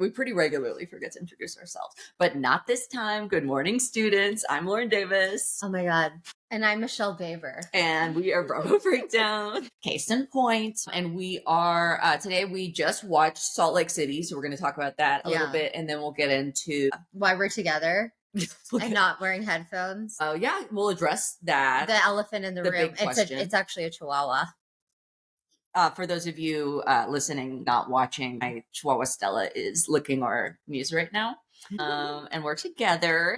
We pretty regularly forget to introduce ourselves, but not this time. Good morning, students. I'm Lauren Davis. Oh my God. And I'm Michele Bieber. And we are Bravo Breakdown. Case in point. And we are, today we just watched Salt Lake City. So we're going to talk about that a little bit. And then we'll get into why we're together and not wearing headphones. Oh yeah, we'll address that. The elephant in the room. Big question. It's actually a chihuahua. For those of you listening, not watching, my chihuahua Stella is licking our knees right now. And we're together.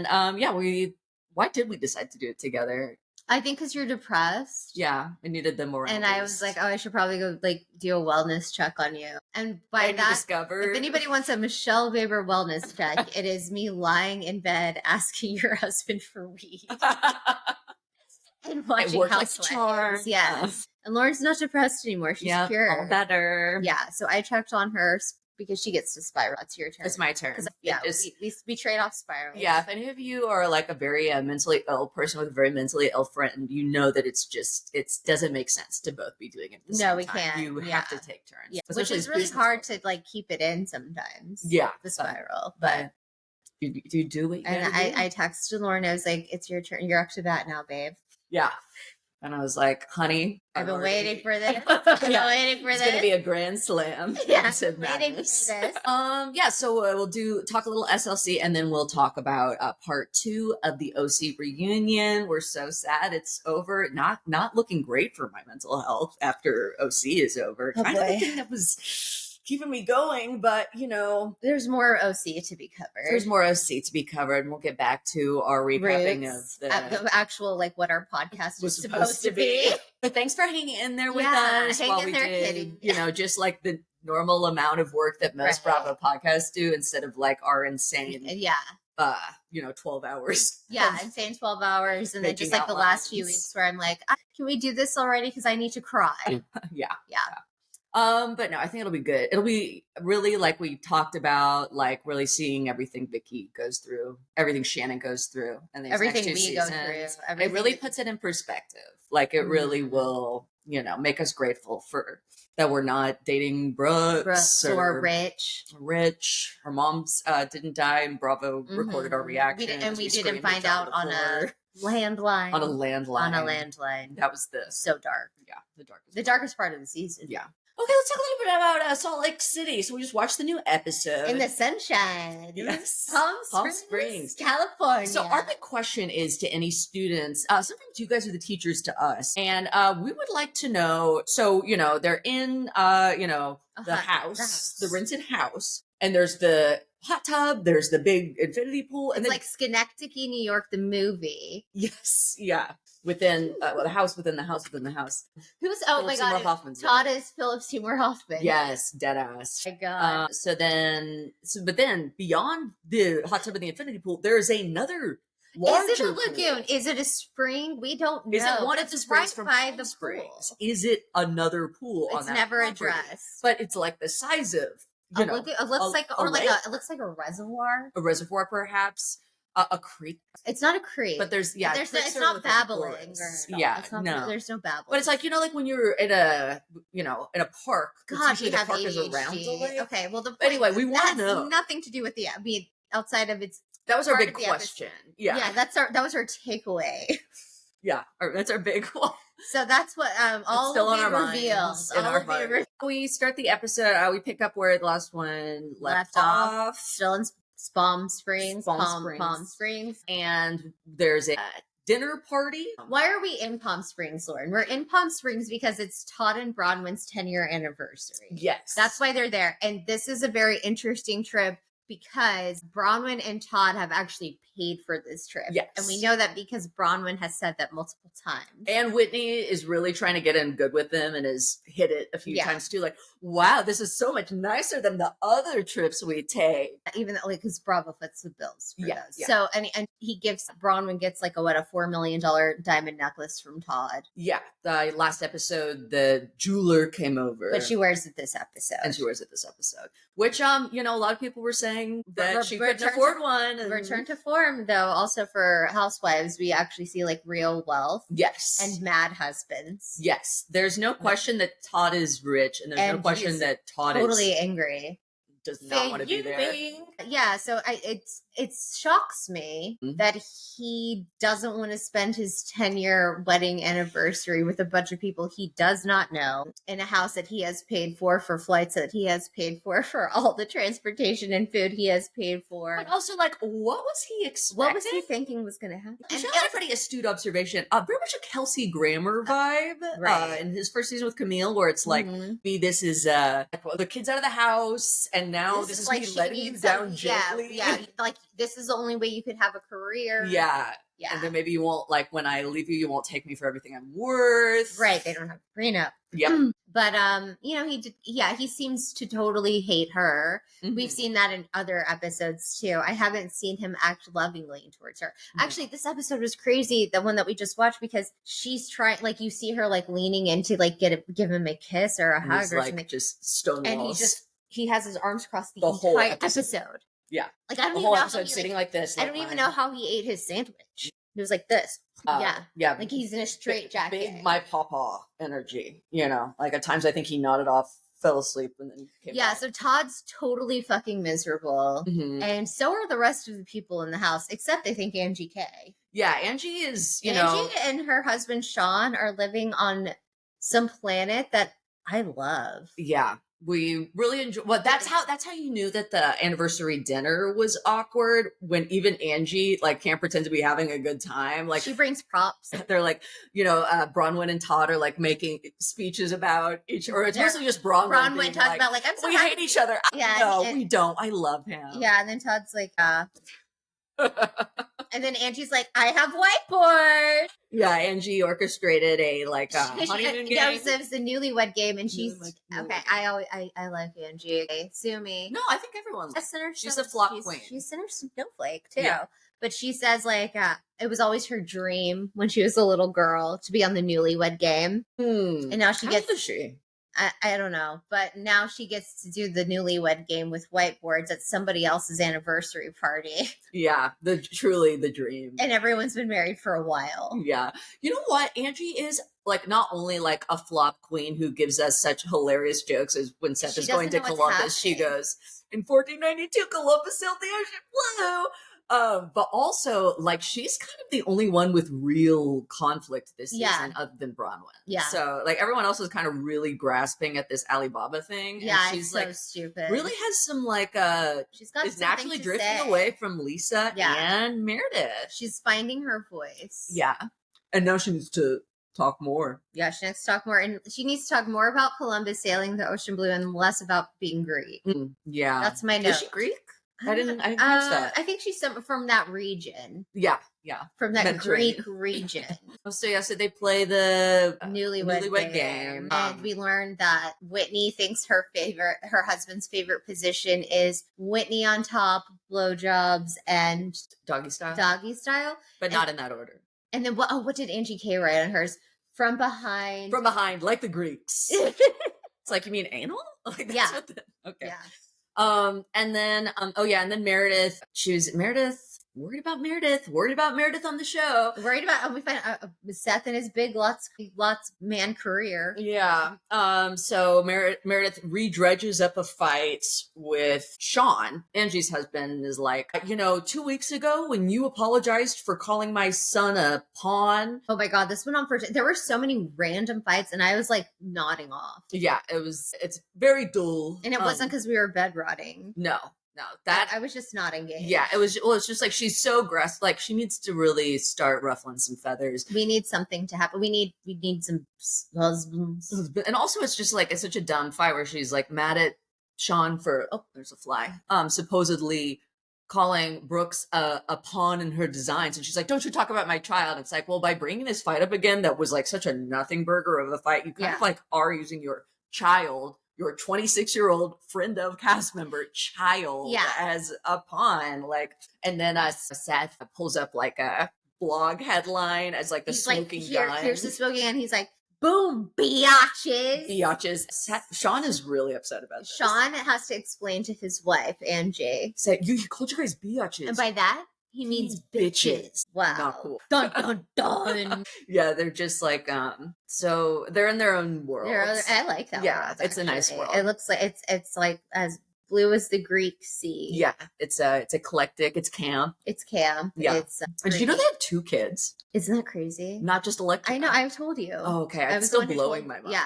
Why did we decide to do it together? I think because you're depressed. Yeah, I needed the morale. And I was like, oh, I should probably go do a wellness check on you. And by that, discovered... if anybody wants a Michele Bieber wellness check, it is me lying in bed asking your husband for weed. And watching Housewives. Yes. And Lauren's not depressed anymore. She's cured. All better. Yeah. So I checked on her because she gets to spiral. It's your turn. It's my turn. Yeah. We trade off spirals. Yeah. If any of you are like a very mentally ill person with a very mentally ill friend, you know that it doesn't make sense to both be doing it at the same time. We can't. You have to take turns. Yeah. Which is really hard to keep it in sometimes. Yeah. The spiral. But you do it. And I texted Lauren. I was like, it's your turn. You're up to bat now, babe. Yeah. And I was like, honey, I've been waiting for this. It's going to be a grand slam. Yeah. Waiting for this. So we'll talk a little SLC and then we'll talk about part 2 of the OC reunion. We're so sad it's over. Not looking great for my mental health after OC is over. Oh, kind of the thing that was keeping me going, but there's more OC to be covered. And we'll get back to our recapping of the actual what our podcast was supposed to be. But thanks for hanging in there with us while we did, just the normal amount of work that most Bravo podcasts do instead of our insane 12 hours. Yeah, insane 12 hours. And then just the last few weeks where I'm like, can we do this already? Because I need to cry. Yeah. But no, I think it'll be good. It'll be really we talked about, really seeing everything Vicky goes through, everything Shannon goes through, and everything we go through. It really puts it in perspective. It really will, make us grateful for that we're not dating Brooks or Rich. Her mom's didn't die, and Bravo recorded our reaction. We didn't find out on a landline. On a landline. That was so dark. Yeah, the darkest part of the season. Yeah. Okay, let's talk a little bit about Salt Lake City. So we just watched the new episode. In the sunshine. Yes. Palm Springs, California. So our big question is to any students, sometimes you guys are the teachers to us, and we would like to know, so, they're in, the house, the rented house, and there's the hot tub, there's the big infinity pool. And it's like Schenectady, New York, the movie. Yes, yeah. Within the house within the house within the house. Who's my God? Todd is Philip Seymour Hoffman. Yes, dead ass. Oh my God. But then beyond the hot tub and the infinity pool, there is another larger. Is it a lagoon? Pool. Is it a spring? We don't know. Is it one of the springs from by the Springs? Pool. Is it another pool? It's on that never property? Addressed. But it's the size of it looks like a reservoir. A reservoir, perhaps. A creek. It's not a creek, but there's it's not babbling. There's no babbling. But it's when you're in a in a park. God, we have park ADHD. Is around the lake. Okay, well anyway, we want to know. Nothing to do with outside of its. That was our big question. Yeah, that was our takeaway. Yeah, that's our big one. So that's what all still will on be our revealed. Minds. We start the episode. We pick up where the last one left off. Still in Palm Springs. And there's a dinner party. Why are we in Palm Springs, Lauren? We're in Palm Springs because it's Todd and Bronwyn's 10-year anniversary. Yes. That's why they're there. And this is a very interesting trip because Bronwyn and Todd have actually paid for this trip. Yes. And we know that because Bronwyn has said that multiple times. And Whitney is really trying to get in good with them and has hit it a few times too. Wow, this is so much nicer than the other trips we take. Even though, because Bravo foots the bills for those. Yeah. So, and Bronwyn gets a $4 million diamond necklace from Todd. Yeah. The last episode, the jeweler came over. But she wears it this episode. Which, a lot of people were saying that she couldn't afford one. And return to form, though, also for Housewives, we actually see real wealth. Yes. And mad husbands. Yes. There's no question that Todd is rich, and there's no question that Todd totally angry. does not want to be there. Yeah, so it shocks me that he doesn't want to spend his 10-year wedding anniversary with a bunch of people he does not know in a house that he has paid for flights that he has paid for all the transportation and food he has paid for. But also, like, what was he expecting? What was he thinking was going to happen? And had a pretty astute observation. Very much a Kelsey Grammer vibe, right? In his first season with Camille, where it's like, this is the kids out of the house, and now this is like me letting you down gently. Yeah, like this is the only way you could have a career. Yeah. And then maybe you won't, like, when I leave you won't take me for everything I'm worth. Right. They don't have a prenup. Yeah. But, you know, he seems to totally hate her. We've seen that in other episodes too. I haven't seen him act lovingly towards her. Actually, this episode was crazy, the one that we just watched, because she's trying, like, you see her, like, leaning in to, like, give him a kiss or a hug or something. Just stone walls. And he has his arms crossed the whole episode. Yeah. Like, I don't even know how he, sitting like this. I don't even know how he ate his sandwich. It was like this. Yeah. Like he's in a straight jacket. Big my pawpaw energy, you know? Like at times I think he nodded off, fell asleep, and then came back. So Todd's totally fucking miserable. And so are the rest of the people in the house, except I think Angie K. Yeah, Angie is, Angie and her husband Sean are living on some planet that I love. Yeah. We really enjoy. Well, that's how you knew that the anniversary dinner was awkward, when even Angie like can't pretend to be having a good time. Like she brings props. They're like, Bronwyn and Todd are like making speeches about each, or it's mostly just Bronwyn. Bronwyn talks about like, I'm so we hate each other. No, we don't. I love him. Yeah, and then Todd's like, and then Angie's like, I have whiteboard. Yeah, Angie orchestrated a honeymoon game. It was the newlywed game, and she's okay. I like Angie. Okay, sue me. No, I think everyone likes her. She's a flop queen. She's a snowflake too. Yeah. But she says like it was always her dream when she was a little girl to be on the newlywed game, and now she gets. How old is she? I don't know, but now she gets to do the newlywed game with whiteboards at somebody else's anniversary party. Yeah, truly the dream. And everyone's been married for a while. Yeah. You know what? Angie is like not only like a flop queen who gives us such hilarious jokes as when Seth is going to Columbus, she goes, in 1492, Columbus sailed the ocean blue. But also, like, she's kind of the only one with real conflict this season other than Bronwyn. Yeah. So, like, everyone else is kind of really grasping at this Alibaba thing. Yeah, and she's, it's so stupid. Really has some, like, she's got is naturally drifting away from Lisa and Meredith. She's finding her voice. Yeah. And now she needs to talk more. Yeah, she needs to talk more. And she needs to talk more about Columbus sailing the ocean blue and less about being Greek. Yeah. That's my note. Is she Greek? I didn't catch that. I think she's from that region. Yeah. From that Greek region. So they play the newlywed game. And we learned that Whitney thinks her husband's favorite position is Whitney on top, blowjobs, and doggy style. But not in that order. And then what did Angie K write on hers? From behind. From behind, like the Greeks. It's like, you mean anal? Like, that's okay. Yeah. And then Meredith, worried about Meredith on the show. We find Seth and his big lots man career. Yeah. So Meredith redredges up a fight with Sean, Angie's husband, is like, 2 weeks ago when you apologized for calling my son a pawn. Oh my God, this went on there were so many random fights and I was like nodding off. Yeah, it's very dull. And it wasn't because we were bed rotting. No, that I was just not engaged. Yeah, it's just like she's so aggressive. Like she needs to really start ruffling some feathers. We need something to happen. We need some husbands. And also it's just like, it's such a dumb fight where she's like mad at Sean for there's a fly. Supposedly calling Brooks a pawn in her designs, and she's like, don't you talk about my child. It's like, well, by bringing this fight up again that was like such a nothing burger of a fight, you kind of like are using your child, your 26-year-old friend of cast member child as a pawn. Like, and then Seth pulls up like a blog headline as like the smoking gun. Here's the smoking gun. He's like, boom, biatches. Sean is really upset about this. Sean has to explain to his wife, Angie. Say, you called you guys biatches. And by that, he means bitches. Wow. Not cool. Dun, dun, dun. Yeah, they're just like, so they're in their own world. I like that. Yeah, world, it's a nice world. It looks like it's like as Blue is the Greek sea. Yeah, it's eclectic. It's camp. It's camp. Yeah. It's and did you know they have 2 kids? Isn't that crazy? Not just Electra. I know. I've told you. Oh, okay. It's still blowing my mind. Yeah.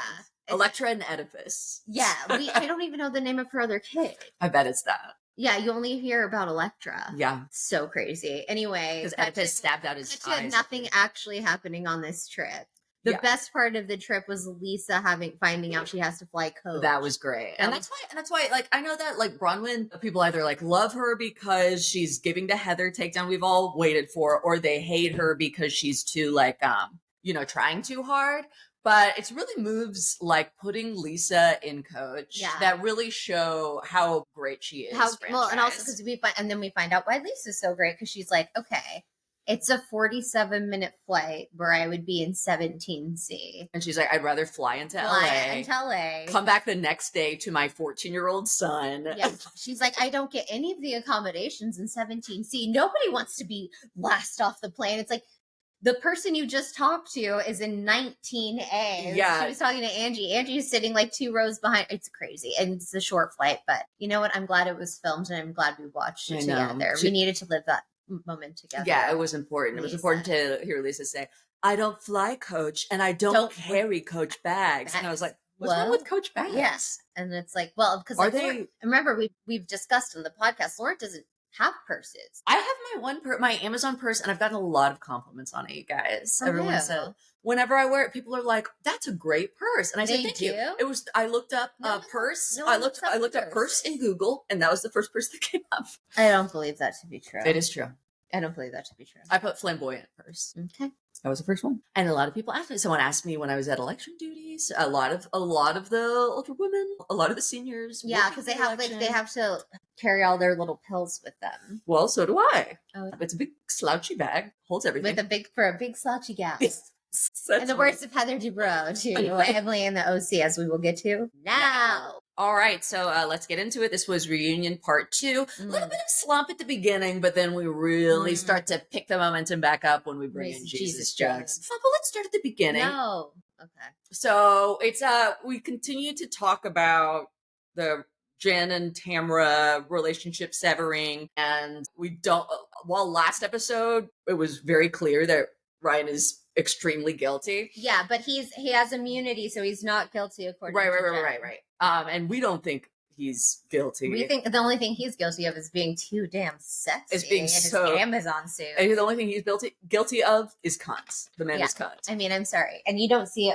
Electra and Oedipus. Yeah. I don't even know the name of her other kid. I bet it's that. Yeah, you only hear about Electra. Yeah. So crazy. Anyway. Because Oedipus stabbed out his eyes. Nothing actually happening on this trip. The best part of the trip was Lisa finding out she has to fly coach. That was great. And that's why, like, I know that, like, Bronwyn, people either, like, love her because she's giving the Heather takedown we've all waited for, or they hate her because she's too, like, trying too hard. But it's really moves like putting Lisa in coach that really show how great she is. And also because we find out why Lisa's so great, because she's like, okay, it's a 47-minute flight where I would be in 17C. And she's like, I'd rather fly into LA. Come back the next day to my 14-year-old son. Yeah. She's like, I don't get any of the accommodations in 17C. Nobody wants to be last off the plane. It's like, the person you just talked to is in 19A. Yeah. She was talking to Angie. Angie's sitting like 2 rows behind. It's crazy. And it's a short flight. But you know what? I'm glad it was filmed, and I'm glad we watched it together. We needed to live that moment together. Yeah, it was important. It was important to hear Lisa say, I don't fly coach, and I don't carry coach bags. And I was like, what's wrong with coach bags? Yes. And it's like, well, because remember, we've discussed in the podcast, Lauren doesn't have purses. I have my Amazon purse, and I've gotten a lot of compliments on it, you guys. Everyone said whenever I wear it, people are like, "That's a great purse," and I said, "Thank you." It was. I looked up purse. I looked up purse in Google, and that was the first purse that came up. I don't believe that to be true. It is true. I don't believe that to be true. I put flamboyant purse. Okay. That was the first one. And a lot of people asked me. Someone asked me when I was at election duties. A lot of the older women, a lot of the seniors. Yeah, because they have to carry all their little pills with them. Well, so do I. Oh. It's a big slouchy bag. Holds everything. For a big slouchy gal. In the words of Heather Dubrow, to Emily and the OC, as we will get to now. All right, so let's get into it. This was reunion part 2. A little bit of slump at the beginning, but then we really start to pick the momentum back up when we bring in Jesus Jugs. But let's start at the beginning. No. Okay. So it's we continue to talk about the Jenn and Tamra relationship severing, and we don't. While last episode it was very clear that Ryan is extremely guilty. Yeah, but he has immunity, so he's not guilty according to Right. And we don't think he's guilty. We think the only thing he's guilty of is being too damn sexy. Is being in so his Amazon suit. And the only thing he's guilty of is cunts. The man is cunts. I mean, I'm sorry, and you don't see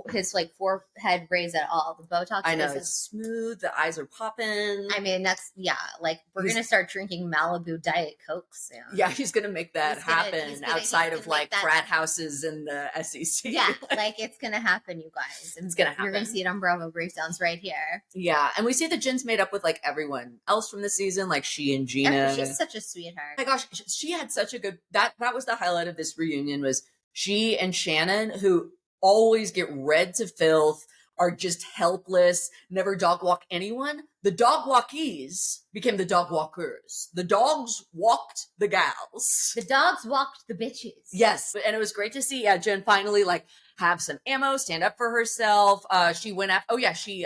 his like forehead raise at all. The Botox. I know it's smooth. The eyes are popping. I mean, that's like we're gonna start drinking Malibu Diet Coke soon. Yeah, he's gonna make that happen outside of like frat houses in the SEC. Yeah, like it's gonna happen, you guys. It's gonna happen. You're gonna see it on Bravo Breakdowns right here. Yeah, and we see that Jen's made up with like everyone else from the season, like she and Gina. She's such a sweetheart. Oh my gosh, she had such a good that was the highlight of this reunion was she and Shannon, who always get read to filth, are just helpless, never dog walk anyone. The dog walkies became the dog walkers. The dogs walked the gals. The dogs walked the bitches. Yes, and it was great to see Jen finally like have some ammo, stand up for herself. She went after. She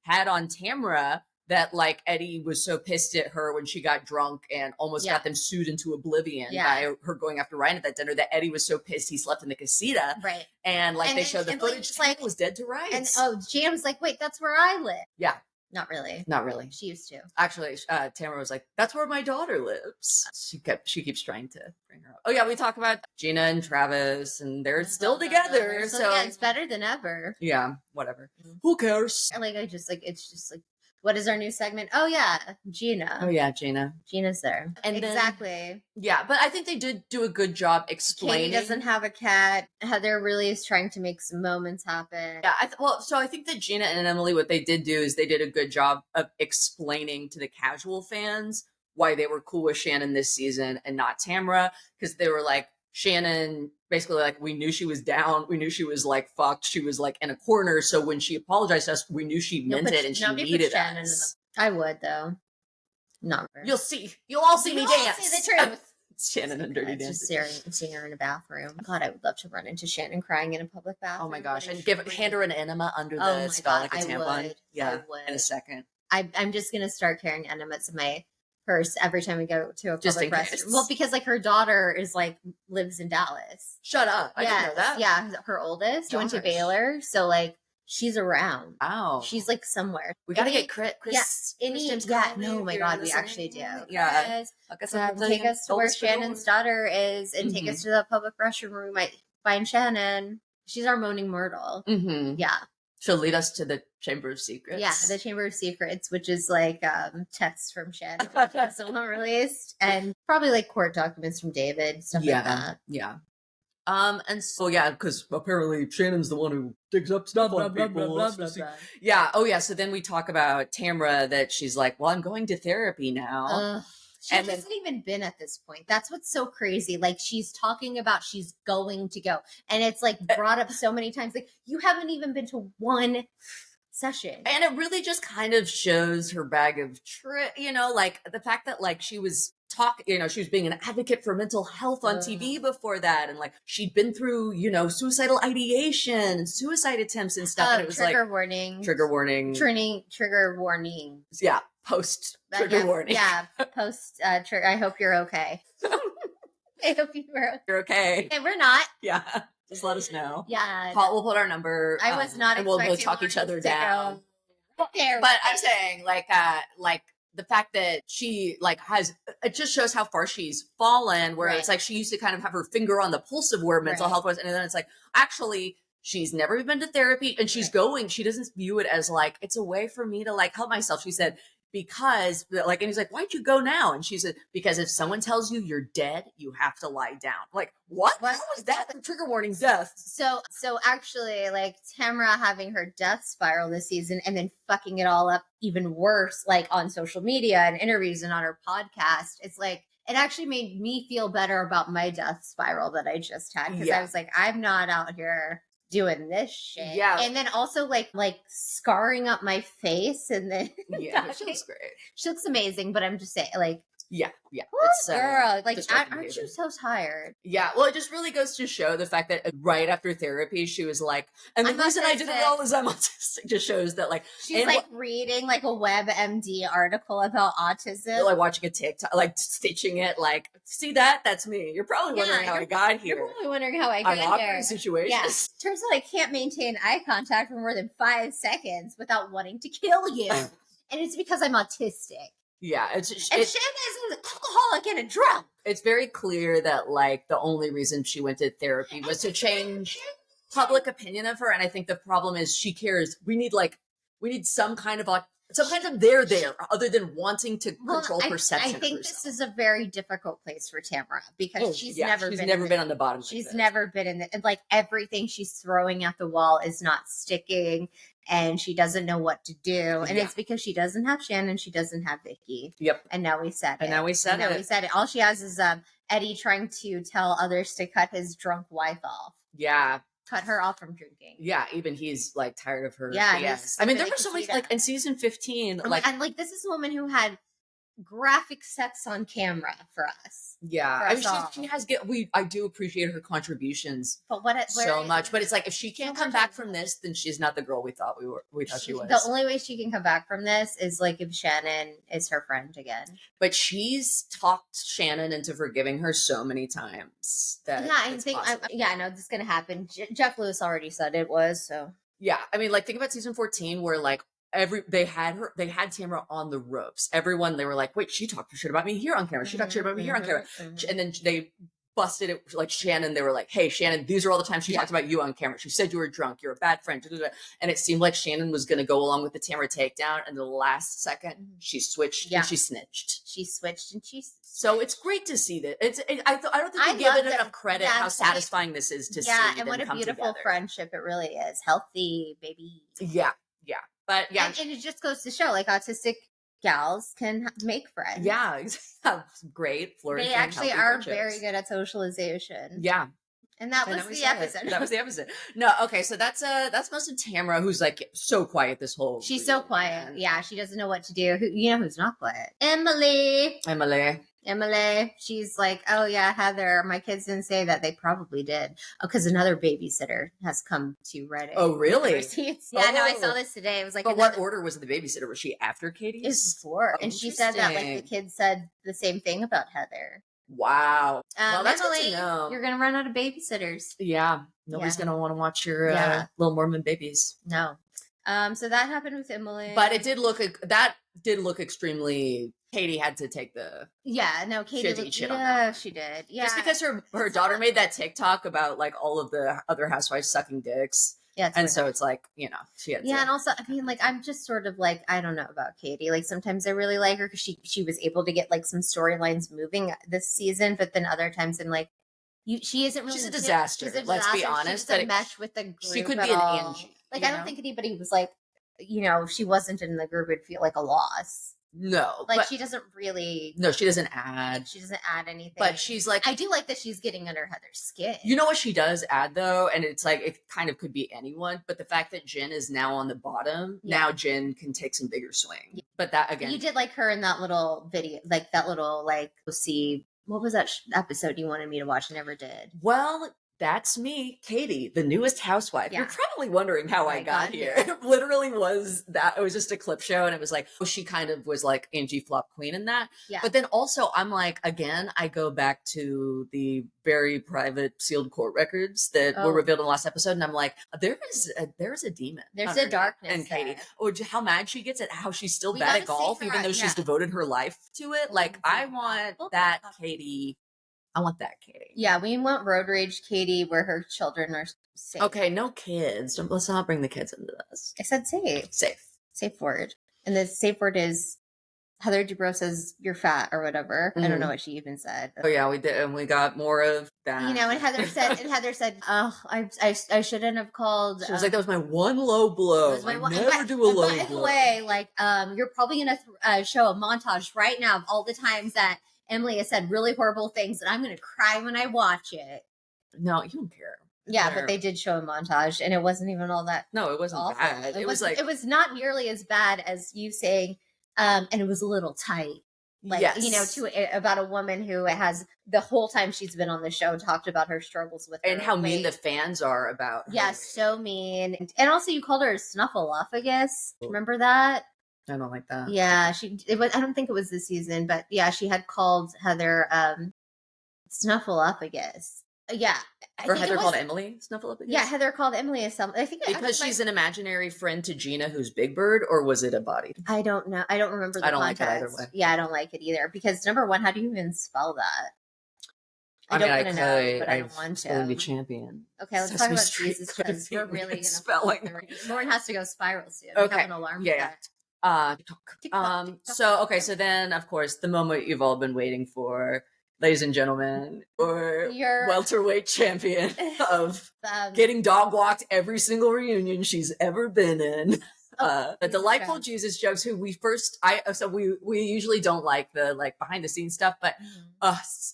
had on Tamra that like Eddie was so pissed at her when she got drunk and almost got them sued into oblivion by her going after Ryan at that dinner, that Eddie was so pissed he slept in the casita. Right. And like they showed the footage, like was dead to rights. And Gina was like, wait, that's where I live. Yeah. Not really. Not really. She used to. Actually, Tamra was like, that's where my daughter lives. She keeps trying to bring her up. Oh yeah, we talk about Gina and Travis, and they're still together. So yeah, it's better than ever. Yeah, whatever. Who cares? Like it's just like, what is our new segment? Oh yeah, Gina. Oh yeah, Gina. Gina's there. And exactly. Yeah, but I think they did do a good job explaining. Katie doesn't have a cat. Heather really is trying to make some moments happen. Yeah, so I think that Gina and Emily, what they did do is they did a good job of explaining to the casual fans why they were cool with Shannon this season and not Tamra, because they were like, Shannon basically like, we knew she was down, we knew she was like fucked, she was like in a corner, so when she apologized to us, we knew she meant it and she needed us. I would though. Not very. You'll all see me dance. See the truth. Shannon and Dirty Dancing. Just seeing her in a bathroom. God, I would love to run into Shannon crying in a public bathroom. Oh my gosh, and hand her an enema under the skull like a tampon. Yeah, in a second. I'm just going to start carrying Animates in my purse every time we go to a public restroom. Well, because like her daughter is like lives in Dallas. Shut up. I didn't know that. Yeah, her oldest. She went to Baylor. So like she's around. Wow. She's like somewhere. We got to get Chris. No, my God, we actually do. Yeah. Take us to where Shannon's daughter is and take us to the public restroom where we might find Shannon. She's our moaning myrtle. Yeah. She'll lead us to the Chamber of Secrets. Yeah, the Chamber of Secrets, which is like texts from Shannon, still not released, and probably like court documents from David, stuff like that. Yeah. And so because apparently Shannon's the one who digs up stuff on people. Yeah. Oh yeah. So then we talk about Tamra that she's like, well, I'm going to therapy now. She hasn't even been at this point. That's what's so crazy. Like she's talking about she's going to go. And it's like brought up so many times. Like you haven't even been to one session. And it really just kind of shows her bag of tricks, like the fact that like she was she was being an advocate for mental health on TV before that. And like she'd been through, suicidal ideation and suicide attempts and stuff. And it was trigger warning. Trigger warning. Yeah. Post trigger warning. Yeah. Post trigger. I hope you're okay. I hope you're okay. And we're not. Yeah. Just let us know. Yeah. We'll put our number. I was not and we'll talk each other down. But I'm saying like the fact that she like it just shows how far she's fallen, where it's like she used to kind of have her finger on the pulse of where mental health was. And then it's like, actually, she's never been to therapy and she's going, she doesn't view it as like, it's a way for me to like help myself. She said, because like, and he's like, why'd you go now? And she said, because if someone tells you you're dead, you have to lie down. Like, what? How was that the trigger warning death? So actually like Tamra having her death spiral this season and then fucking it all up even worse, like on social media and interviews and on her podcast. It's like, it actually made me feel better about my death spiral that I just had. Because I was like, I'm not out here doing this shit. Yeah. And then also like scarring up my face and then she looks great. She looks amazing, but I'm just saying like it's girl, like aren't you so tired? Yeah, well, it just really goes to show the fact that right after therapy she was like, and the reason I did it all is I'm autistic, just shows that like she's like reading like a WebMD article about autism, like watching a TikTok, like stitching it, like, see that's me. You're probably wondering how I got here. You're probably wondering how I got here. Situations. Yeah. Turns out I can't maintain eye contact for more than 5 seconds without wanting to kill you. And it's because I'm autistic. Yeah, and Shannon is an alcoholic and a drunk. It's very clear that like the only reason she went to therapy was to change public opinion of her. And I think the problem is she cares. We need some kind of there other than wanting to control perception. I think this is a very difficult place for Tamra because she's never been on the bottom. She's never been in the, like everything she's throwing at the wall is not sticking. And she doesn't know what to do. And it's because she doesn't have Shannon. She doesn't have Vicky. Yep. And now we said it. We said it. All she has is Eddie trying to tell others to cut his drunk wife off. Yeah. Cut her off from drinking. Yeah. Even he's like tired of her. Yeah. Yes. I mean, there were so many, like in season 15. And like, this is a woman who had graphic sex on camera for us. Yeah, I mean, she has I do appreciate her contributions, but so much. But it's like if she can't come back from this, then she's not the girl we thought she was. The only way she can come back from this is like if Shannon is her friend again. But she's talked Shannon into forgiving her so many times that I think I know this is gonna happen. Jeff Lewis already said it was so. Yeah, I mean, like think about season 14 where like. They had Tamra on the ropes. Everyone, they were like, wait, she talked shit about me here on camera. She talked shit about me here on camera. And then they busted it like Shannon. They were like, hey, Shannon, these are all the times she talked about you on camera. She said you were drunk. You're a bad friend. And it seemed like Shannon was going to go along with the Tamra takedown. And the last second, she switched and she snitched. So it's great to see that. I don't think we give it enough credit how satisfying this is to see. Yeah, and what a beautiful friendship it really is. Healthy, baby. Yeah. But yeah, and it just goes to show like autistic gals can make friends. Yeah, great. They actually are very good at socialization. Yeah. And that was the episode. That was the episode. No, okay, so that's most of Tamra, who's like so quiet this whole. She's so quiet. Yeah, she doesn't know what to do. Who's not quiet? Emily. Emily, she's like, oh yeah, Heather, my kids didn't say that. They probably did. Oh, because another babysitter has come to Reddit. Oh, really? Yeah, no, I saw this today. It was like, but what order was the babysitter? Was she after Katie's? It was before, and she said that like the kids said the same thing about Heather. Wow. Well, that's Emily, good to know. You're gonna run out of babysitters. Yeah, nobody's gonna want to watch your little Mormon babies. No. So that happened with Emily, but it did look extremely. Katie had to take the Katie she did just because her daughter made that TikTok about like all of the other housewives sucking dicks. Yeah, and so it's like, you know, she had and also I mean, like, I'm just sort of like, I don't know about Katie. Like, sometimes I really like her because she was able to get like some storylines moving this season, but then other times I'm like, she isn't really. She's a disaster. Let's be honest. She doesn't mesh with the group. She could be an Angie. Like, I don't think anybody was like, you know, she wasn't in the group. It'd feel like a loss. No, like she doesn't really. No, she doesn't add. She doesn't add anything. But she's like, I do like that she's getting under Heather's skin. You know what she does add though, and it's like it kind of could be anyone. But the fact that Jenn is now on the bottom, now Jenn can take some bigger swing. Yeah. But that again, you did like her in that little video, like that little like see. What was that episode you wanted me to watch? I never did. Well, that's me, Katie, the newest housewife. Yeah. You're probably wondering how I got here. It literally was that. It was just a clip show. And it was like, she kind of was like Angie Flop Queen in that. Yeah. But then also I'm like, again, I go back to the very private sealed court records that were revealed in the last episode. And I'm like, there's a demon. There's a darkness. And Katie, how mad she gets at how she's still bad at golf, even though she's devoted her life to it. Like, I want that Katie. I want that Katie. Yeah, we want road rage Katie where her children are safe. Okay, no kids. Let's not bring the kids into this. I said safe. Safe word. And the safe word is Heather Dubrow says you're fat or whatever. Mm-hmm. I don't know what she even said. Oh yeah, we did, and we got more of that. You know, and Heather said, "Oh, I shouldn't have called." She was like, "That was my one low blow. I never do a low blow." By the way, like, you're probably gonna show a montage right now of all the times that Emily has said really horrible things, and I'm going to cry when I watch it. No, you don't care. Yeah, but they did show a montage, and it wasn't even all that. No, it wasn't awful. Bad. It was like it was not nearly as bad as you saying, and it was a little tight. Like, you know, about a woman who has the whole time she's been on the show talked about her struggles with and how mean the fans are about. Yeah, so mean, and also you called her a snuffleupagus. Remember that? I don't like that. Yeah, I don't think it was this season, but yeah, she had called Heather snuffleupagus. Yeah. Or Heather called Emily snuffleupagus? Yeah, Heather called Emily something. I think because she's an imaginary friend to Gina who's Big Bird, or was it a body? I don't know. I don't remember the context. Like it either way. Yeah, I don't like it either. Because number one, how do you even spell that? I don't want to know, but I don't want to. Be champion. Okay, let's talk about Jesus Jugs. We're really going to spelling. Lauren has to go spiral soon. Okay. We have an alarm. Yeah. So then of course the moment you've all been waiting for, ladies and gentlemen, or your welterweight champion of getting dog walked every single reunion she's ever been in. The delightful Jesus Jugs, who we usually don't like the behind the scenes stuff, but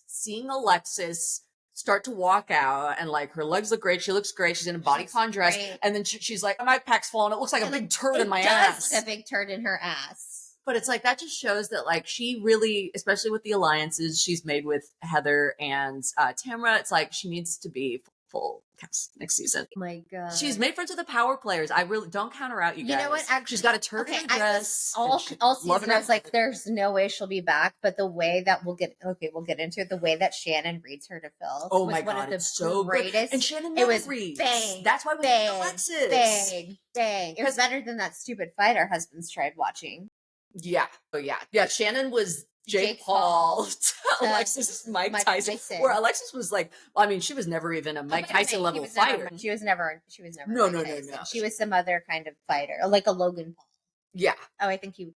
seeing Alexis start to walk out and like her legs look great, she looks great, she's in a bodycon dress, and then she's like, my pack's falling, it looks like a big turd in my ass. A big turd in her ass. But it's like, that just shows that like she really, especially with the alliances she's made with Heather and Tamra, it's like she needs to be full cast next season. Oh my God. She's made friends with the power players. I really don't count her out, you guys. You know what? Actually, she's got a turd in her dress. All season I was like, there's no way she'll be back. But the way that we'll get into it, the way that Shannon reads her to Phil. Oh my God, it's so greatest. And Shannon never reads. Bang. That's why we need Alexis. Bang. It was better than that stupid fight our husbands tried watching. Yeah. Oh yeah. Yeah. Shannon was Jake Paul to Alexis Mike Tyson. Where Alexis was like, I mean, she was never even a Mike Tyson level fighter. She was never. No. She was some other kind of fighter, like a Logan Paul. Yeah. Oh, I think you.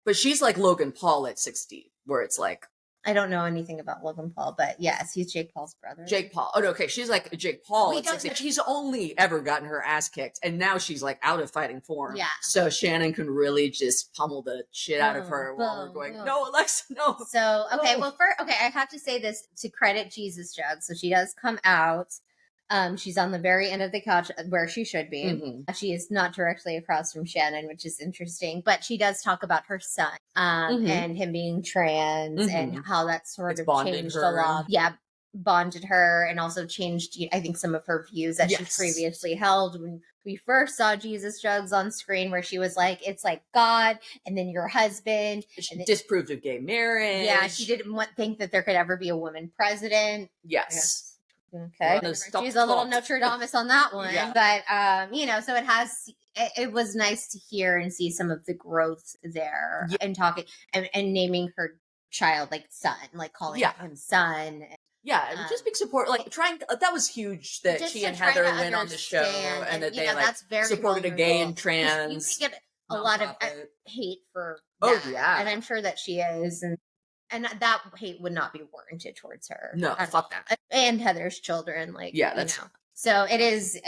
But she's like Logan Paul at 60, where it's like. I don't know anything about Logan Paul, but yes, he's Jake Paul's brother. Jake Paul. Oh, no, okay. She's like Jake Paul. She's only ever gotten her ass kicked, and now she's like out of fighting form. Yeah. So Shannon can really just pummel the shit out of her while we're going, no, Alexa, no. So, okay, I have to say this to credit Jesus Jugs. So she does come out She's on the very end of the couch where she should be. Mm-hmm. She is not directly across from Shannon, which is interesting, but she does talk about her son and him being trans and how that sort of changed a lot. Yeah, bonded her and also changed, I think, some of her views that she previously held when we first saw Jesus Jugs on screen, where she was like, it's like God and then your husband. She disproved of gay marriage. Yeah, she didn't think that there could ever be a woman president. Yes. Okay. She's a little Notre Dame on that one. Yeah. But, so it was nice to hear and see some of the growth there and talking and naming her child like son, like calling him son. Yeah, and just big support, like trying. That was huge that she and Heather went on the show and that they that's very supported vulnerable. A gay and trans. You get a lot of hate for that. Oh yeah, and I'm sure that she is, and that hate would not be warranted towards her. No, fuck that. And Heather's children, So it is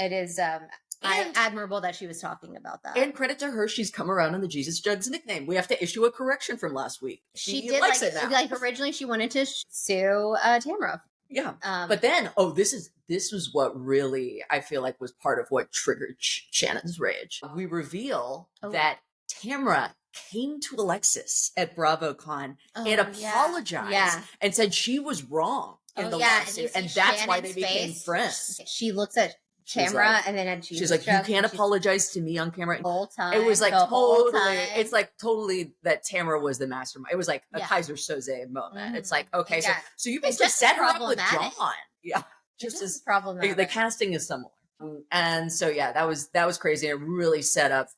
admirable that she was talking about that. And credit to her, she's come around on the Jesus Jugs nickname. We have to issue a correction from last week. She did likes it now. Like originally she wanted to sue Tamra. Yeah. But then, this was what really, I feel like, was part of what triggered Shannon's rage. We reveal that Tamra came to Alexis at BravoCon and apologized and said she was wrong in the lawsuit. And that's why they became friends. She looks at Tamra and then she's like, you can't apologize to me on camera. The whole time. It was like totally, it's like totally that Tamra was the mastermind. It was like a Kaiser Soze moment. It's like, okay, so you basically set her up with John. Yeah. Just as problematic. The casting is similar. And so, that was crazy. It really set up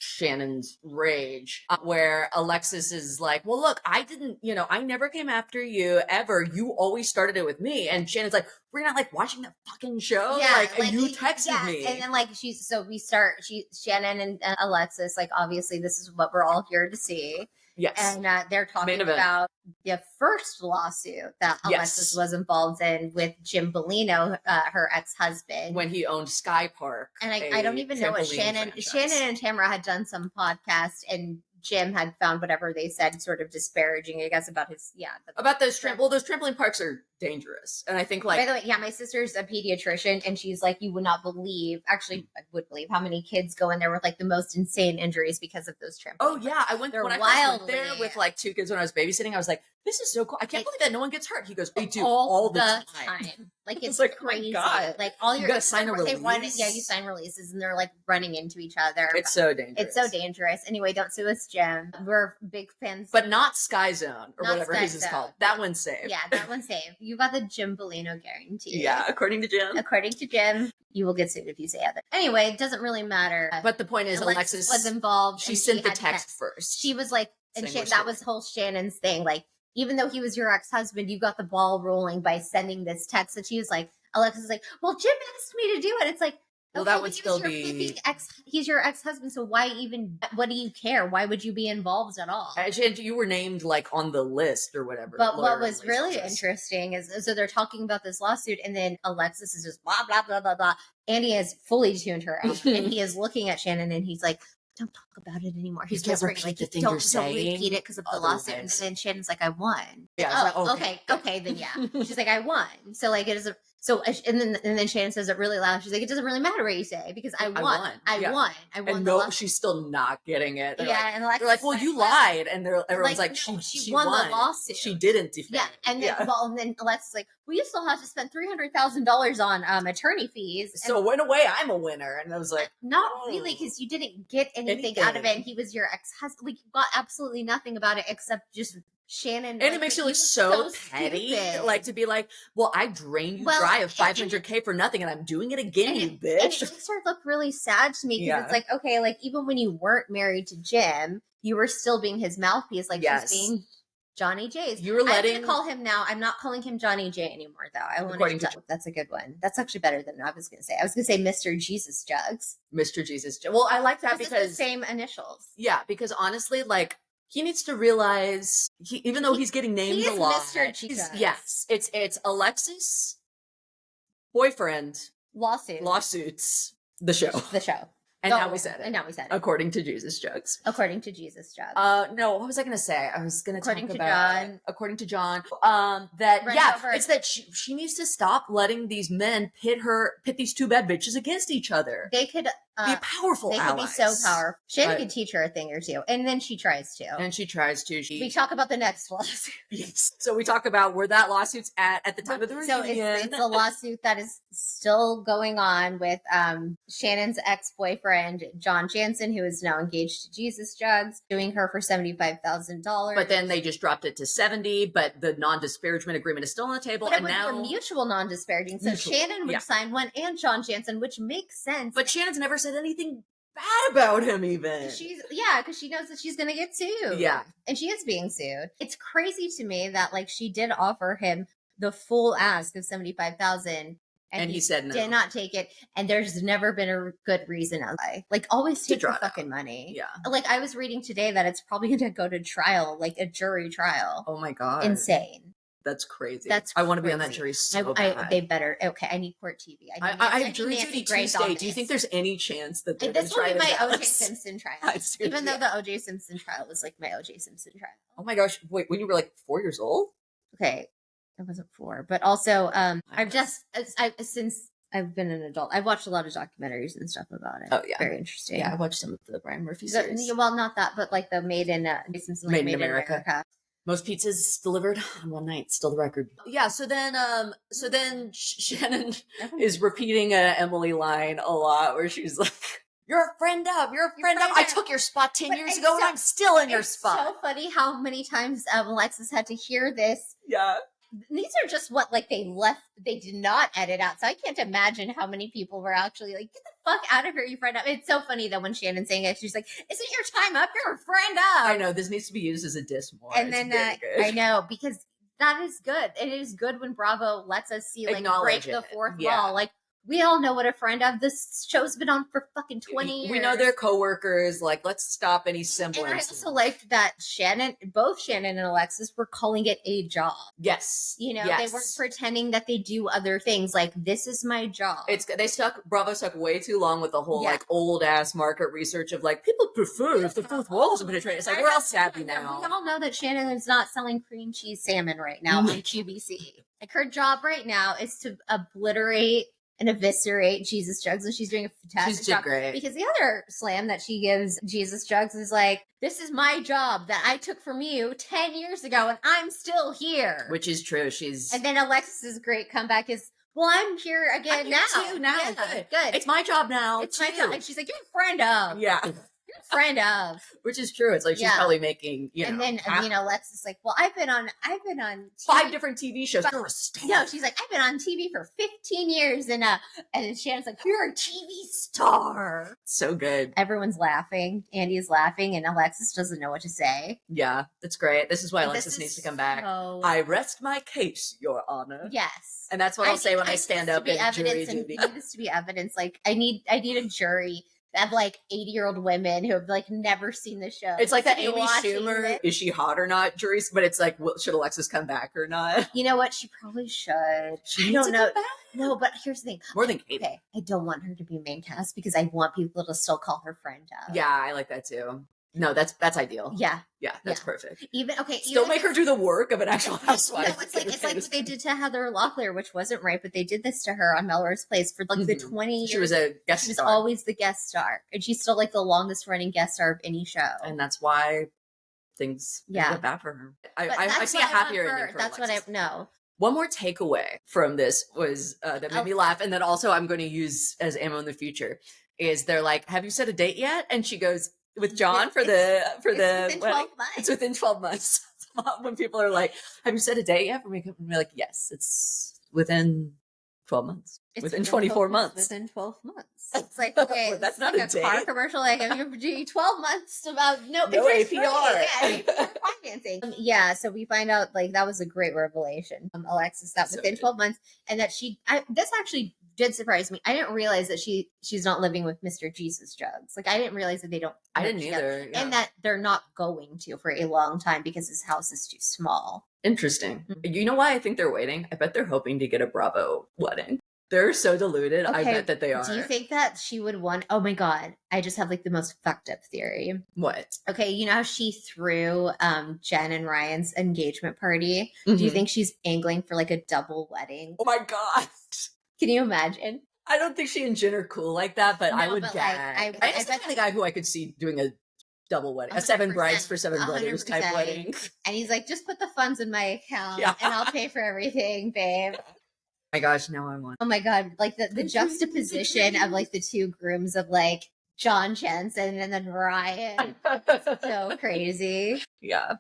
Shannon's rage, where Alexis is like, well, look, I didn't, I never came after you ever. You always started it with me. And Shannon's like, we're not like watching that fucking show. Yeah, like you texted me. And then Shannon and Alexis, like, obviously this is what we're all here to see. Yes. And they're talking about the first lawsuit that Alexis was involved in with Jim Bellino, her ex-husband. When he owned Sky Park. And I don't even know what Shannon and Tamra had done some podcast, and Jim had found whatever they said sort of disparaging, I guess, about his, about those those trampoline parks are dangerous. And I think, like, by the way, my sister's a pediatrician, and she's like, you would not believe, actually, I would believe how many kids go in there with like the most insane injuries because of those trampolines. Oh yeah, I went when I first went there with like 2 kids when I was babysitting. I was like, this is so cool. I can't believe that no one gets hurt. He goes, they do all the time. Like, it's like crazy. Oh, like all you gotta sign a release. You sign releases, and they're like running into each other. It's so dangerous. It's so dangerous. Anyway, don't sue us, Jim. We're big fans, but not Sky Zone or whatever his is called. That one's safe. Yeah, that one's safe. You got the Jim Bellino guarantee. Yeah, according to Jim. According to Jim, you will get sued if you say other. Anyway, it doesn't really matter. But the point is, Alexis was involved. She sent the text first. She was like, and that was whole Shannon's thing. Like, even though he was your ex-husband, you got the ball rolling by sending this text. And she was like, Alexis is like, well, Jim asked me to do it. It's like, well, that would still be. He's your ex-husband, so why even? What do you care? Why would you be involved at all? And you were named like on the list or whatever. But what was really interesting is, so they're talking about this lawsuit, and then Alexis is just blah blah blah blah blah. Andy has fully tuned her out, and he is looking at Shannon, and he's like, "Don't talk about it anymore." He's whispering like, "Don't repeat it because of the lawsuit." And then Shannon's like, "I won." Yeah. Oh, okay, then yeah. She's like, "I won." So like, it is a. So and then Shannon says it really loud. She's like, it doesn't really matter what you say because I won. I won. And no, she's still not getting it. They're and they're like, well, you lied, and everyone's like, no, she won the lawsuit. She didn't defend. Yeah, and then and then Alexis is like, well, you still have to spend $300,000 on attorney fees. So in a way, I'm a winner. And I was like, not really, because you didn't get anything out of it. And he was your ex-husband. Like, you got absolutely nothing about it except just Shannon. And it makes you look so petty, like to be like, well, I drained you dry of $500K for nothing, and I'm doing it again, you bitch. And it makes her look really sad to me because it's like, okay, like even when you weren't married to Jim, you were still being his mouthpiece, like she's being Johnny J's. You were letting. I'm gonna call him now. I'm not calling him Johnny J anymore, though. I want to. That's a good one. That's actually better than I was gonna say. I was gonna say Mr. Jesus Jugs. Mr. Jesus. Well, I like that because it's the same initials. Yeah, because honestly, like. He needs to realize, even though he's getting named a lot, Mr. Jesus. Yes, it's Alexis, boyfriend, lawsuits, the show. And now we said it. And now we said it. According to Jesus Jugs. According to Jesus Jugs. No, what was I going to say? I was going to talk about... According to John. It's that she needs to stop letting these men pit these two bad bitches against each other. They could... be powerful They allies. Could be so powerful. Shannon could teach her a thing or two. And then she tries to. We talk about the next lawsuit. Yes. So we talk about where that lawsuit's at the time of the reunion. So it's a lawsuit that is still going on with Shannon's ex-boyfriend, John Jansen, who is now engaged to Jesus Jugs, suing her for $75,000. But then they just dropped it to 70, but the non-disparagement agreement is still on the table. But it was for mutual non-disparaging. So Shannon would sign one and John Jansen, which makes sense. But Shannon's never said anything bad about him even. Because she knows that she's going to get sued. Yeah. And she is being sued. It's crazy to me that like she did offer him the full ask of $75,000 and he said no. Did not take it. And there's never been a good reason why. Like always take the fucking money. Yeah. Like I was reading today that it's probably going to go to trial, like a jury trial. Oh my God. Insane. That's crazy. I want to be on that jury so bad. They better. Okay, I need court TV. I have jury duty Tuesday. Do you think there's any chance that they're going to try this? This will be my O.J. Simpson trial. Even though the O.J. Simpson trial was like my O.J. Simpson trial. Oh my gosh! Wait, when you were like 4 years old? Okay, I wasn't 4, but also since I've been an adult, I've watched a lot of documentaries and stuff about it. Oh yeah, very interesting. Yeah, I watched some of the Brian Murphy series. Well, not that, but like the Made in America. Most pizzas delivered on one night, still the record. Yeah, so then Shannon is repeating a Emily line a lot where she's like, "You're a friend of, I took your spot 10 years ago and I'm still in your spot." It's so funny how many times Alexis had to hear this. Yeah. These are just what like they did not edit out. So I can't imagine how many people were actually like, "Get the fuck out of here, you friend up." It's so funny that when Shannon's saying it, she's like, "Isn't your time up? You're a friend up." I know, this needs to be used as a diss more. And then I know, because that is good. It is good when Bravo lets us see like break the fourth wall. Like we all know what a friend of. This show's been on for fucking 20 years. We know they're coworkers. Like, let's stop any semblance. And I also liked that both Shannon and Alexis were calling it a job. Yes. You know, they weren't pretending that they do other things. Like, this is my job. Bravo stuck way too long with the whole like old ass market research of like, people prefer if the fourth wall isn't penetrated. It's like, we're all savvy now. We all know that Shannon is not selling cream cheese salmon right now on QVC. Like, her job right now is to obliterate and eviscerate Jesus Jugs, and she's doing a fantastic job. Great. Because the other slam that she gives Jesus Jugs is like, "This is my job that I took from you 10 years ago, and I'm still here." Which is true. And then Alexis's great comeback is, "Well, I'm here again now. Too now. Yeah, good. It's my job now. It's my job." And she's like, "You're a friend of." Yeah. You're a friend of. Which is true. It's like she's probably making, and then Alexis like, "Well, I've been on TV. 5 different TV shows." No, she's like, "I've been on TV for 15 years," and Shannon's like, "You're a TV star." So good. Everyone's laughing. Andy's laughing, and Alexis doesn't know what to say. Yeah, that's great. This is why Alexis needs to come back. I rest my case, Your Honor. Yes. And that's what I'll say when I stand up in jury duty. I need this to be evidence. Like, I need a jury of like 80-year-old women who have like never seen the show. It's like that Amy Schumer, is she hot or not jury? But it's like, should Alexis come back or not? You know what? She probably should. I don't know. No, but here's the thing. More than Katie. Okay, I don't want her to be main cast because I want people to still call her friend up. Yeah, I like that too. No, that's ideal. Yeah. Yeah, that's perfect. Still make her do the work of an actual housewife. No, it's like what they did to Heather Locklear, which wasn't right, but they did this to her on Melrose Place for like the 20 years. She was a guest star. She was always the guest star. And she's still like the longest running guest star of any show. And that's why things went bad for her. I see a happier ending for That's Alexis. what I know. One more takeaway from this was that made me laugh, and that also I'm going to use as ammo in the future, is they're like, "Have you set a date yet?" And she goes, "With John for the within 12 months. It's within 12 months." When people are like, "Have you set a date yet?" For me, I'm like, "Yes, it's within 12 months. Within 24 months. Within 12 months." It's like, okay, that's not like a car date. commercial. Like, I'm going to do 12 months about no APR. Yeah, financing. So we find out like that was a great revelation. Alexis, that within 12 months, and that this actually did surprise me. I didn't realize that she's not living with Mr. Jesus Jugs. Like, I didn't realize that they don't. I didn't either. Yeah. And that they're not going to for a long time because his house is too small. Interesting. Mm-hmm. You know why I think they're waiting? I bet they're hoping to get a Bravo wedding. They're so deluded. Okay, I bet that they are. Do you think that she would want... Oh my God. I just have like the most fucked up theory. What? Okay, you know how she threw Jenn and Ryan's engagement party? Do you think she's angling for like a double wedding? Oh my God. Can you imagine? I don't think she and Jen are cool like that, but I would gag. I just bet the guy who I could see doing a double wedding, 100%. A 7 brides for 7 brothers type wedding. And he's like, just put the funds in my account and I'll pay for everything, babe. My gosh, now I want. Oh my God, like the juxtaposition of like the two grooms of like John Jensen and then Ryan. So crazy. Yeah.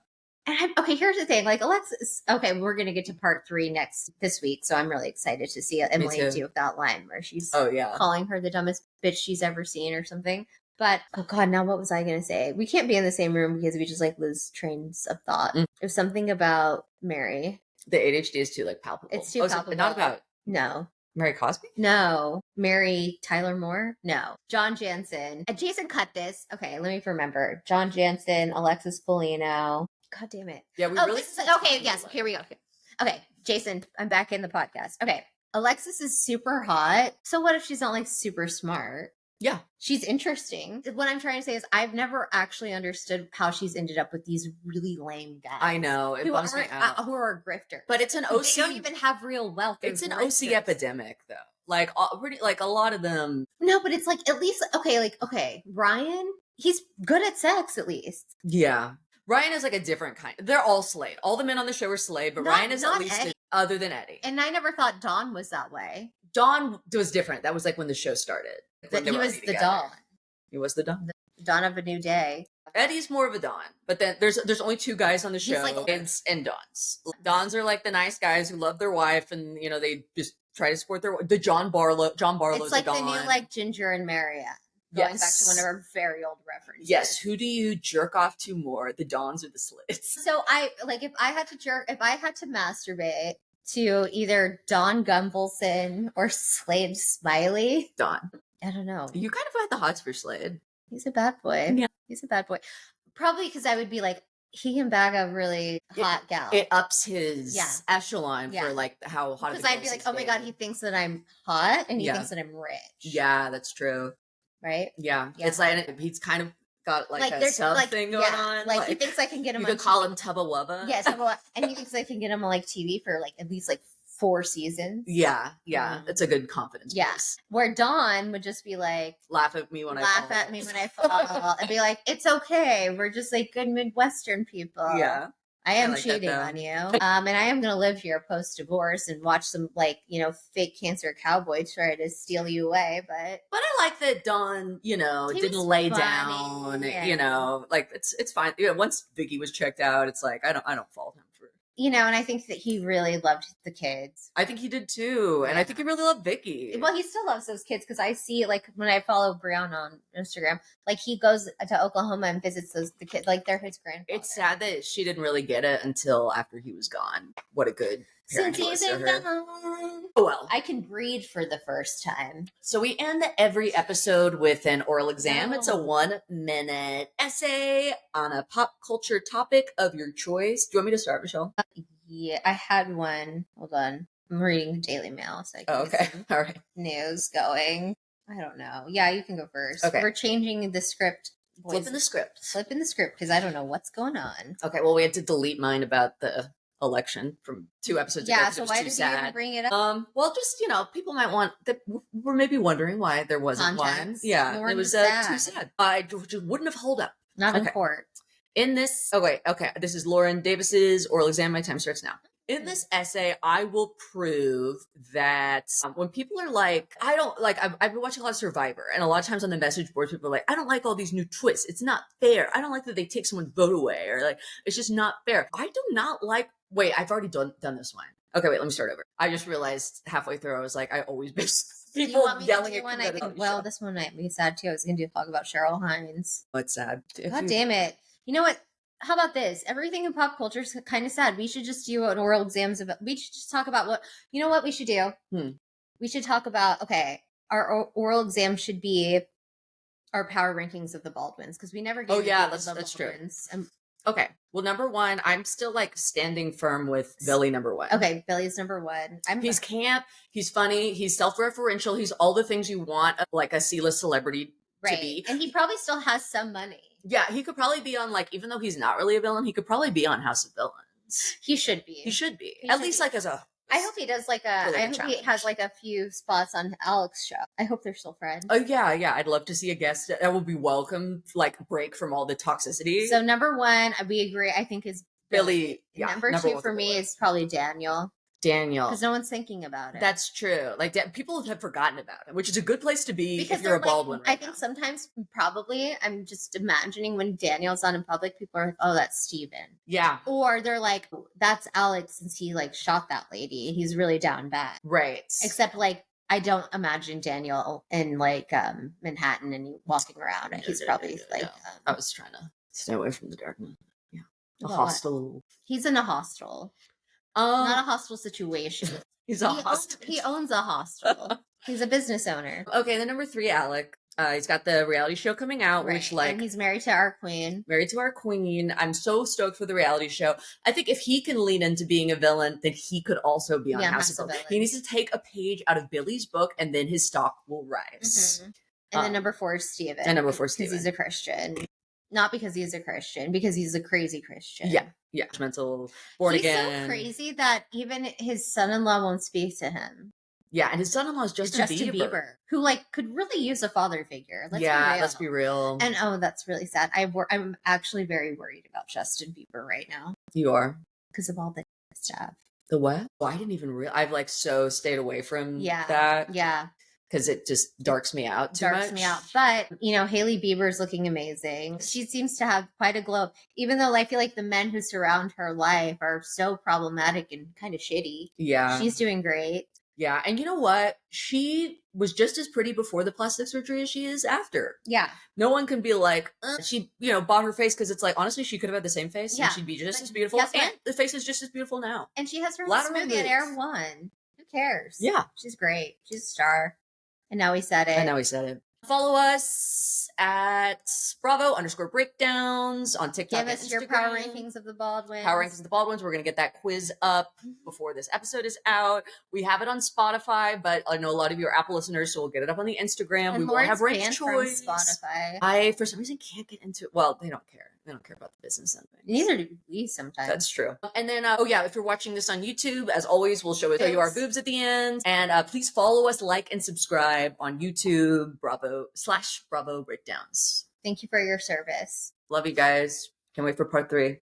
And okay, here's the thing. Like Alexis, okay, we're gonna get to part 3 this week, so I'm really excited to see Emily do with that line where she's calling her the dumbest bitch she's ever seen or something. But oh God, now what was I gonna say? We can't be in the same room because we just like lose trains of thought. It was something about Mary. The ADHD is too like palpable. It's too palpable. Not about Mary Cosby? No. Mary Tyler Moore? No. John Jansen. And Jason cut this. Okay, let me remember. John Jansen, Alexis Bellino. God damn it. Yeah, we really... Okay, yes. Here we go. Okay, Jason, I'm back in the podcast. Okay. Alexis is super hot. So what if she's not like super smart? Yeah. She's interesting. What I'm trying to say is I've never actually understood how she's ended up with these really lame guys. I know. It bums me out. Who are grifters. But it's an OC. They don't even have real wealth. It's an OC epidemic, though. Like, like a lot of them. No, but it's like, at least, okay, Ryan, he's good at sex, at least. Yeah. Ryan is like a different kind. They're all slayed. All the men on the show are slayed, but Ryan is at least other than Eddie. And I never thought Dawn was that way. Dawn was different. That was like when the show started. He was the Dawn. He was the Dawn. The Dawn of a new day. Eddie's more of a Dawn, but then there's only 2 guys on the show, and Dawns. Dawns are like the nice guys who love their wife, and you know they just try to support the John Barlow's It's like a Dawn. The new like Ginger and Mariette. Going back to one of our very old references. Yes. Who do you jerk off to more, the Dawns or the Slits? So if I had to masturbate to either Dawn Gumbelson or Slade Smiley. Dawn. I don't know. You kind of had the hots for Slade. He's a bad boy. Yeah. He's a bad boy. Probably because I would be like, he can bag a really hot gal. It ups his echelon for like how hot. Because I'd be like, oh my God, he thinks that I'm hot and he thinks that I'm rich. Yeah, that's true. Right? Yeah. It's like he's kind of got like a sub thing going on. Like he thinks I can get him. You could call him Tubba Wubba. Yeah, Tubba Wubba. And he thinks I can get him on like TV for like at least like 4 seasons. Yeah. That's a good confidence boost. Where Dawn would just be like, laugh at me when I fall. And be like, it's okay. We're just like good Midwestern people. Yeah. I am cheating on you. And I am going to live here post-divorce and watch some like, fake cancer cowboy try to steal you away. But I like that Dawn, didn't lay down, like it's fine. Once Vicky was checked out, it's like, I don't fault him for. And I think that he really loved the kids. I think he did too. And I think he really loved Vicky. Well, he still loves those kids because I see, like, when I follow Brianna on Instagram, like, he goes to Oklahoma and visits the kids. Like, they're his grandfather. It's sad that she didn't really get it until after he was gone. What a good parent he was to her. Oh, well. I can breathe for the first time. So we end every episode with an oral exam. It's a 1-minute essay on a pop culture topic of your choice. Do you want me to start, Michele? Yeah, I had one. Hold on. I'm reading the Daily Mail. So I can okay. All right. News going. I don't know. Yeah, you can go first. Okay. We're changing the script. Flipping the script because I don't know what's going on. Okay, well, we had to delete mine about the election from 2 episodes ago. Yeah, so why did you even bring it up? Well, just, people might want that. We're maybe wondering why there wasn't one. Yeah, it was too sad. I just wouldn't have held up. Not in court. In this, okay, this is Lauren Davis's oral exam. My time starts now. In this essay, I will prove that when people are like, I don't like, I've been watching a lot of Survivor, and a lot of times on the message boards, people are like, I don't like all these new twists. It's not fair. I don't like that they take someone's vote away, or like, it's just not fair. I do not like, wait, I've already done this one. Okay, wait, let me start over. I just realized halfway through, I was like, I always miss people yelling at me. Well, this one might be sad too. I was going to talk about Cheryl Hines. What's sad? God damn it. You know what? How about this? Everything in pop culture is kind of sad. We should just do an oral exams about. We should just talk about what we should do. We should talk about. Okay, our oral exam should be our power rankings of the Baldwins because we never. Gave that's true. Okay. Well, number one, I'm still like standing firm with Billy number one. Okay, Billy's number one. He's camp. He's funny. He's self-referential. He's all the things you want like a C-list celebrity to be. And he probably still has some money. Yeah, he could probably be on like, even though he's not really a villain, he could probably be on House of Villains. He should be. He should be. At least like as a... I hope he does like a. I hope he has like a few spots on Alex's show. I hope they're still friends. Oh yeah, yeah. I'd love to see a guest that would be welcome, like break from all the toxicity. So number one, we agree. I think is Billy. Yeah, number two for me is probably Daniel. Because no one's thinking about it. That's true. Like people have forgotten about him, which is a good place to be because if you're a Baldwin. I think sometimes, probably, I'm just imagining when Daniel's not in public, people are like, "Oh, that's Steven." Yeah. Or they're like, "That's Alex," since he like shot that lady. He's really down bad. Right. Except like, I don't imagine Daniel in like Manhattan and walking around. He's probably like. I was trying to stay away from the darkness. Yeah. A hostel. He's in a hostel. Not a hostile situation. He's a hostel. He owns a hostel. He's a business owner. Okay, then number three, Alec. He's got the reality show coming out, which like... And he's married to our queen. Married to our queen. I'm so stoked for the reality show. I think if he can lean into being a villain, then he could also be on House of Villains. He needs to take a page out of Billy's book, and then his stock will rise. Mm-hmm. And then number four is Steven. And number four is Steven. Because he's a Christian. Not because he's a Christian, because he's a crazy Christian. Yeah. Yeah. Mental, born again. He's so crazy that even his son-in-law won't speak to him. Yeah, and his son-in-law is Justin Bieber. Who like could really use a father figure. Let's be real. And that's really sad. I'm actually very worried about Justin Bieber right now. You are? Because of all the stuff. The what? Well, I didn't even realize. I've like so stayed away from that. Yeah. Because it just darks me out too much. But, Hailey Bieber's looking amazing. She seems to have quite a glow. Even though I feel like the men who surround her life are so problematic and kind of shitty. Yeah. She's doing great. Yeah. And you know what? She was just as pretty before the plastic surgery as she is after. Yeah. No one can be like, she, bought her face because it's like, honestly, she could have had the same face and she'd be just as beautiful. And the face is just as beautiful now. And she has her own smoothie at Air One. Who cares? Yeah. She's great. She's a star. And now we said it. Follow us at Bravo_breakdowns on TikTok. Give us your power rankings of the Baldwins. We're going to get that quiz up before this episode is out. We have it on Spotify, but I know a lot of you are Apple listeners, so we'll get it up on the Instagram. And we will have ranked choice. From Spotify. I, for some reason, can't get into it. Well, they don't care. They don't care about the business end of things. Neither do we sometimes. That's true. And then, if you're watching this on YouTube, as always, we'll show you our boobs at the end. And please follow us, like, and subscribe on YouTube, /Bravo Breakdowns. Thank you for your service. Love you guys. Can't wait for part 3.